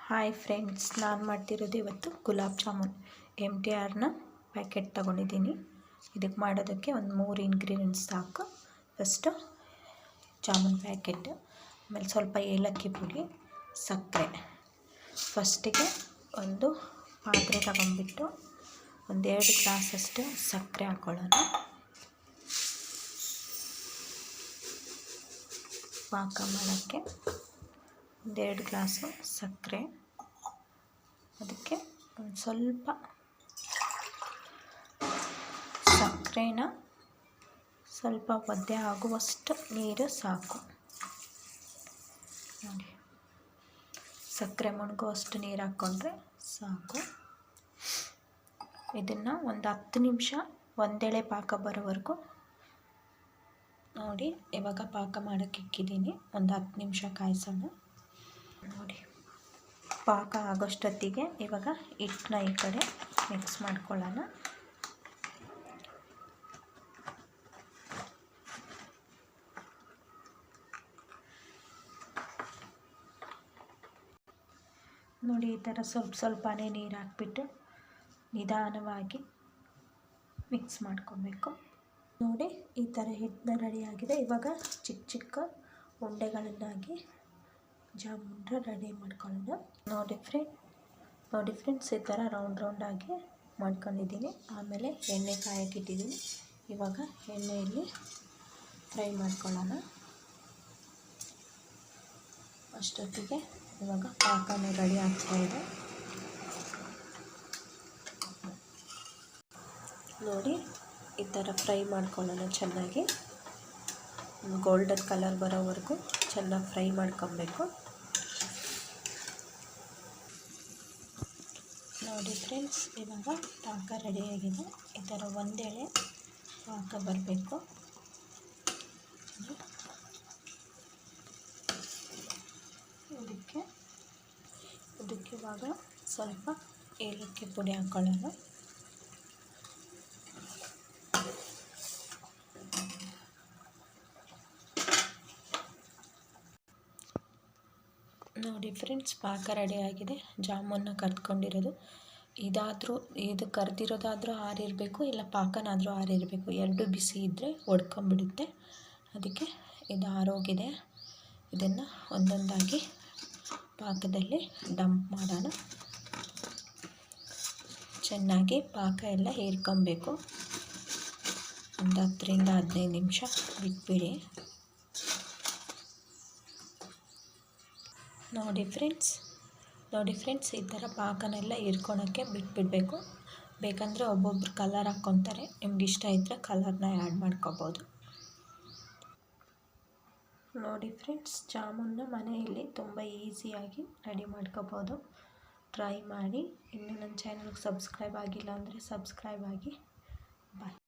Hi friends, ನಾನು ಮಾಡ್ತಿರೋದು ಇವತ್ತು ಗುಲಾಬ್ ಜಾಮೂನ್. MTRನ ಪ್ಯಾಕೆಟ್ ತೊಗೊಂಡಿದ್ದೀನಿ. ಇದಕ್ಕೆ ಮಾಡೋದಕ್ಕೆ ಒಂದು 3 ಇಂಗ್ರೀಡಿಯೆಂಟ್ಸ್ ಸಾಕು. ಫಸ್ಟು ಜಾಮೂನ್ ಪ್ಯಾಕೆಟ್, ಆಮೇಲೆ ಸ್ವಲ್ಪ ಏಲಕ್ಕಿ ಪುಡಿ, ಸಕ್ಕರೆ. ಫಸ್ಟಿಗೆ ಒಂದು ಪಾತ್ರೆ ತಗೊಂಡ್ಬಿಟ್ಟು ಒಂದು 2 ಗ್ಲಾಸಷ್ಟು ಸಕ್ಕರೆ ಹಾಕ್ಕೊಳ್ಳೋಣ. ಪಾಕ ಮಾಡೋಕ್ಕೆ 1-2 ಗ್ಲಾಸು ಸಕ್ಕರೆ, ಅದಕ್ಕೆ ಒಂದು ಸ್ವಲ್ಪ ಸಕ್ಕರೆನ ಸ್ವಲ್ಪ ಒದ್ದೆ ಆಗುವಷ್ಟು ನೀರು ಸಾಕು. ನೋಡಿ, ಸಕ್ಕರೆ ಮುಳುಗುವಷ್ಟು ನೀರು ಹಾಕ್ಕೊಂಡ್ರೆ ಸಾಕು. ಇದನ್ನು ಒಂದು 10 ನಿಮಿಷ ಒಂದೆಳೆ ಪಾಕ ಬರೋವರೆಗೂ ನೋಡಿ. ಇವಾಗ ಪಾಕ ಮಾಡೋಕ್ಕೆ ಇಕ್ಕಿದ್ದೀನಿ, ಒಂದು 10 ನಿಮಿಷ ಕಾಯಿಸೋಣ. ನೋಡಿ, ಪಾಕ ಆಗೋಷ್ಟೊತ್ತಿಗೆ ಇವಾಗ ಹಿಟ್ಟನ್ನ ಈ ಕಡೆ ಮಿಕ್ಸ್ ಮಾಡ್ಕೊಳ್ಳೋಣ. ನೋಡಿ, ಈ ಥರ ಸ್ವಲ್ಪನೇ ನೀರು ಹಾಕ್ಬಿಟ್ಟು ನಿಧಾನವಾಗಿ ಮಿಕ್ಸ್ ಮಾಡ್ಕೊಬೇಕು. ನೋಡಿ, ಈ ಥರ ಹಿಟ್ಟನ್ನ ರೆಡಿಯಾಗಿದೆ. ಇವಾಗ ಚಿಕ್ಕ ಚಿಕ್ಕ ಉಂಡೆಗಳನ್ನಾಗಿ ಜಾಮೂನ ರೆಡಿ ಮಾಡ್ಕೊಳ್ಳೋಣ. ನೋಡಿ ಫ್ರೆಂಡ್ಸ್, ಈ ಥರ ರೌಂಡಾಗಿ ಮಾಡ್ಕೊಂಡಿದ್ದೀನಿ. ಆಮೇಲೆ ಎಣ್ಣೆ ಕಾಯಕ್ಕಿಟ್ಟಿದ್ದೀನಿ. ಇವಾಗ ಎಣ್ಣೆಯಲ್ಲಿ ಫ್ರೈ ಮಾಡ್ಕೊಳ್ಳೋಣ. ಅಷ್ಟೊತ್ತಿಗೆ ಇವಾಗ ಪಾಕನೂ ರೆಡಿ ಆಗ್ತಾಯಿದೆ. ನೋಡಿ, ಈ ಥರ ಫ್ರೈ ಮಾಡ್ಕೊಳ್ಳೋಣ. ಚೆನ್ನಾಗಿ ಗೋಲ್ಡನ್ ಕಲರ್ ಬರೋವರೆಗೂ ಚೆನ್ನಾಗಿ ಫ್ರೈ ಮಾಡ್ಕೊಬೇಕು. ನೋಡಿ ಫ್ರೆಂಡ್ಸ್, ಇವಾಗ ಪಾಕ ರೆಡಿಯಾಗಿದೆ. ಈ ಥರ ಒಂದೆಳೆ ಪಾಕ ಬರಬೇಕು. ಇದಕ್ಕೆ ಇವಾಗ ಸ್ವಲ್ಪ ಏಲಕ್ಕಿ ಪುಡಿ ಹಾಕ್ಕೊಳ್ಳೋಣ. ನೋಡಿ ಫ್ರೆಂಡ್ಸ್, ಪಾಕ ರೆಡಿಯಾಗಿದೆ. ಜಾಮೂನ್ನ ಕರ್ದ್ಕೊಂಡಿರೋದು ಇದು ಕರ್ದಿರೋದಾದರೂ ಆರಿರಬೇಕು, ಇಲ್ಲ ಪಾಕನಾದರೂ ಆರಿರಬೇಕು. 2 ಬಿಸಿ ಇದ್ದರೆ ಒಡ್ಕೊಂಬಿಡುತ್ತೆ. ಅದಕ್ಕೆ ಇದು ಆರೋಗಿದೆ. ಇದನ್ನು ಒಂದೊಂದಾಗಿ ಪಾಕದಲ್ಲಿ ಡಂಪ್ ಮಾಡೋಣ. ಚೆನ್ನಾಗಿ ಪಾಕ ಎಲ್ಲ ಹೀರ್ಕೊಬೇಕು. ಒಂದು 10ರಿಂದ 15 ನಿಮಿಷ ಬಿಟ್ಬಿಡಿ. ನೋಡಿ ಫ್ರೆಂಡ್ಸ್, ಈ ಥರ ಪಾಕನೆಲ್ಲ ಹೀರ್ಕೊಳಕ್ಕೆ ಬಿಟ್ಬಿಡಬೇಕು. ಬೇಕಂದರೆ ಒಬ್ಬೊಬ್ರು ಕಲರ್ ಹಾಕ್ಕೊತಾರೆ. ನಿಮ್ಗೆ ಇಷ್ಟ ಇದ್ದರೆ ಕಲರ್ನ ಆ್ಯಡ್ ಮಾಡ್ಕೋಬೋದು. ನೋಡಿ ಫ್ರೆಂಡ್ಸ್, ಜಾಮೂನ್ನ ಮನೆಯಲ್ಲಿ ತುಂಬ ಈಸಿಯಾಗಿ ರೆಡಿ ಮಾಡ್ಕೋಬೋದು. ಟ್ರೈ ಮಾಡಿ. ಇನ್ನೂ ನನ್ನ ಚಾನಲ್ಗೆ ಸಬ್ಸ್ಕ್ರೈಬ್ ಆಗಿಲ್ಲ ಅಂದರೆ ಸಬ್ಸ್ಕ್ರೈಬ್ ಆಗಿ. ಬಾಯ್.